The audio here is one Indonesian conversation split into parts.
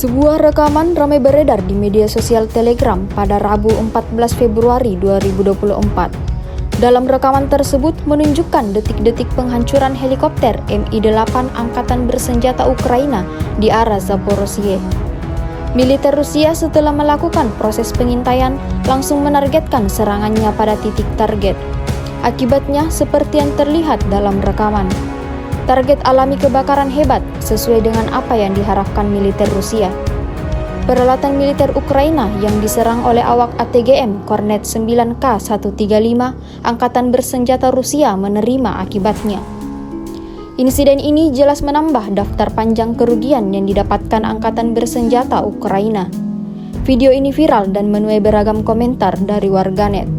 Sebuah rekaman ramai beredar di media sosial Telegram pada Rabu 14 Februari 2024. Dalam rekaman tersebut menunjukkan detik-detik penghancuran helikopter Mi-8 Angkatan Bersenjata Ukraina di arah Zaporozhye. Militer Rusia setelah melakukan proses pengintaian langsung menargetkan serangannya pada titik target. Akibatnya seperti yang terlihat dalam rekaman. Target alami kebakaran hebat sesuai dengan apa yang diharapkan militer Rusia. Peralatan militer Ukraina yang diserang oleh awak ATGM Kornet 9K135 Angkatan Bersenjata Rusia menerima akibatnya. Insiden ini jelas menambah daftar panjang kerugian yang didapatkan Angkatan Bersenjata Ukraina. Video ini viral dan menuai beragam komentar dari warganet.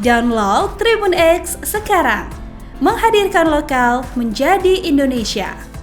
Download Tribun X sekarang, menghadirkan lokal menjadi Indonesia.